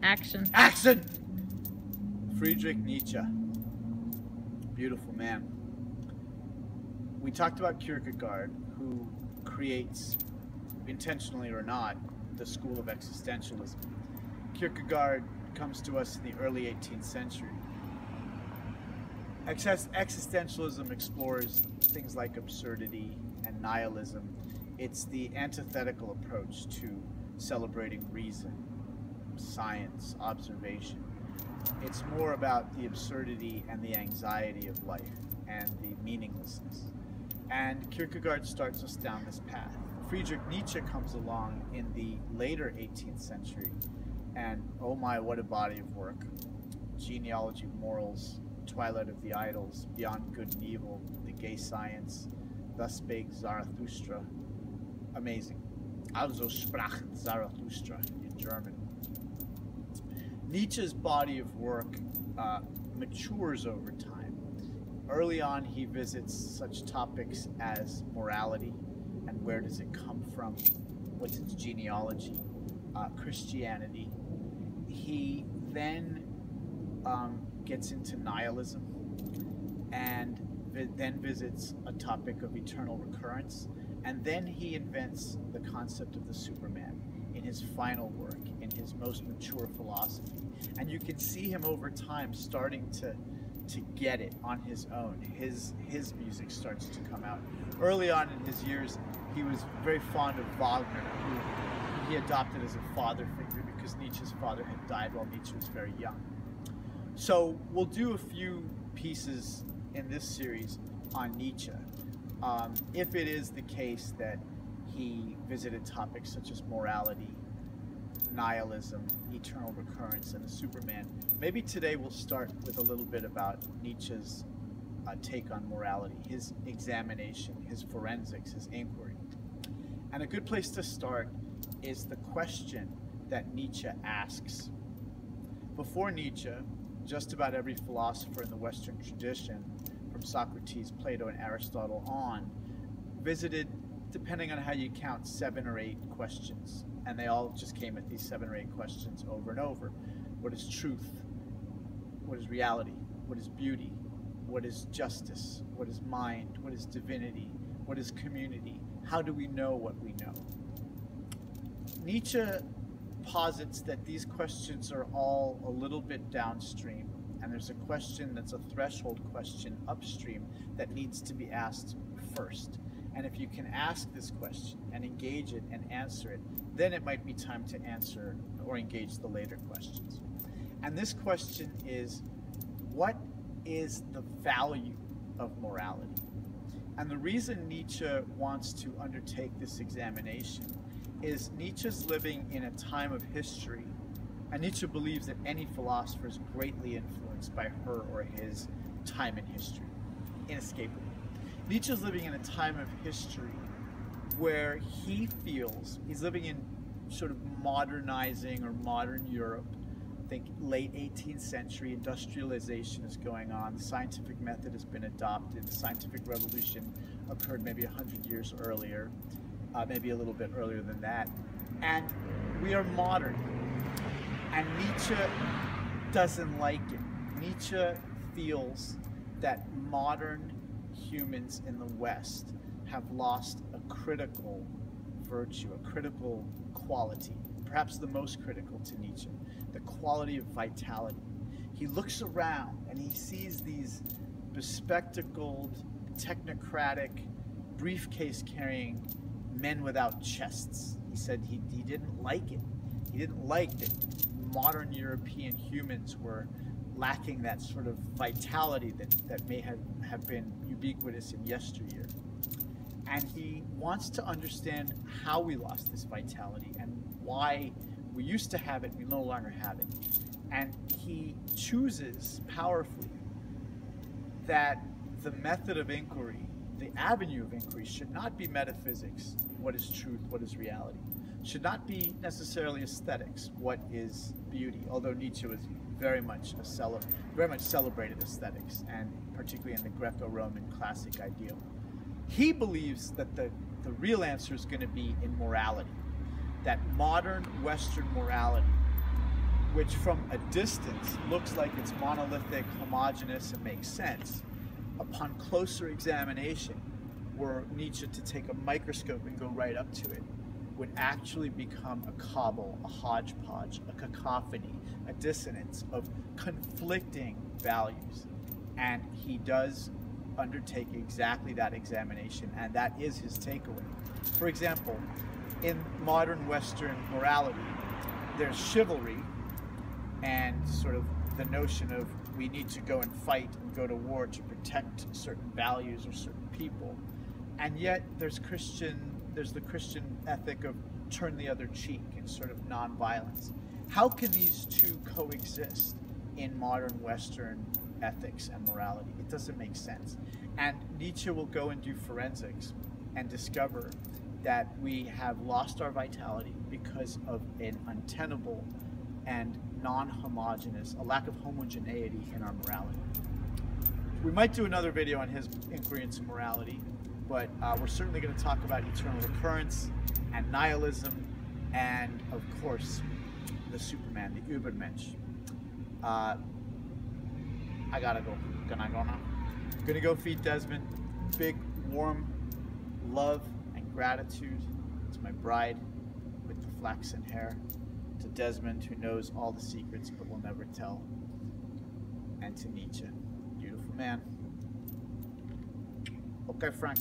Action. Action! Friedrich Nietzsche. Beautiful man. We talked about Kierkegaard, who creates, intentionally or not, the school of existentialism. Kierkegaard comes to us in the early 18th century. Existentialism explores things like absurdity and nihilism. It's the antithetical approach to celebrating reason, science, observation. It's more about the absurdity and the anxiety of life and the meaninglessness. And Kierkegaard starts us down this path. Friedrich Nietzsche comes along in the later 18th century, and oh my, what a body of work. Genealogy of Morals, Twilight of the Idols, Beyond Good and Evil, The Gay Science, Thus Spake Zarathustra. Amazing. Also sprach Zarathustra in German. Nietzsche's body of work matures over time. Early on, he visits such topics as morality and where does it come from, what's its genealogy, Christianity. He then gets into nihilism and then visits a topic of eternal recurrence, and then he invents the concept of the Superman in his final work, in his most mature philosophy. And you can see him over time starting to get it on his own. His music starts to come out. Early on in his years, he was very fond of Wagner, who he adopted as a father figure because Nietzsche's father had died while Nietzsche was very young. So we'll do a few pieces in this series on Nietzsche. If it is the case that he visited topics such as morality, nihilism, eternal recurrence, and the Superman, maybe today we'll start with a little bit about Nietzsche's take on morality, his examination, his forensics, his inquiry. And a good place to start is the question that Nietzsche asks. Before Nietzsche, just about every philosopher in the Western tradition, from Socrates, Plato, and Aristotle on, visited, depending on how you count, 7 or 8 questions. And they all just came at these 7 or 8 questions over and over. What is truth? What is reality? What is beauty? What is justice? What is mind? What is divinity? What is community? How do we know what we know? Nietzsche posits that these questions are all a little bit downstream, and there's a question that's a threshold question upstream that needs to be asked first. And if you can ask this question and engage it and answer it, then it might be time to answer or engage the later questions. And this question is, what is the value of morality? And the reason Nietzsche wants to undertake this examination is Nietzsche's living in a time of history, and Nietzsche believes that any philosopher is greatly influenced by her or his time in history, inescapably. Nietzsche's living in a time of history where he feels he's living in sort of modernizing or modern Europe. I think late 18th century industrialization is going on. The scientific method has been adopted. The scientific revolution occurred maybe 100 years earlier, maybe a little bit earlier than that. And we are modern. And Nietzsche doesn't like it. Nietzsche feels that modern humans in the West have lost a critical virtue, a critical quality, perhaps the most critical to Nietzsche, the quality of vitality. He looks around and he sees these bespectacled, technocratic, briefcase-carrying men without chests. He said he didn't like it. He didn't like that modern European humans were lacking that sort of vitality that may have been ubiquitous in yesteryear. And he wants to understand how we lost this vitality and why we used to have it, we no longer have it. And he chooses powerfully that the method of inquiry, the avenue of inquiry, should not be metaphysics, what is truth, what is reality, should not be necessarily aesthetics, what is beauty, although Nietzsche was very much celebrated aesthetics, and particularly in the Greco-Roman classic ideal. He believes that the real answer is going to be in morality, that modern Western morality which from a distance looks like it's monolithic, homogeneous, and makes sense, upon closer examination, were Nietzsche to take a microscope and go right up to it, would actually become a cobble, a hodgepodge, a cacophony, a dissonance of conflicting values. And he does undertake exactly that examination, and that is his takeaway. For example, in modern Western morality, there's chivalry and sort of the notion of we need to go and fight and go to war to protect certain values or certain people. And yet there's the Christian ethic of turn the other cheek and sort of nonviolence. How can these two coexist in modern Western ethics and morality? It doesn't make sense. And Nietzsche will go and do forensics and discover that we have lost our vitality because of an untenable and non-homogeneous, a lack of homogeneity in our morality. We might do another video on his inquiry into morality, but we're certainly going to talk about eternal recurrence and nihilism and, of course, the Superman, the Übermensch. I gotta go. Can I go now? I'm gonna go feed Desmond. Big, warm love and gratitude to my bride with the flaxen hair, to Desmond, who knows all the secrets but will never tell, and to Nietzsche. Beautiful man. Okay, Frank.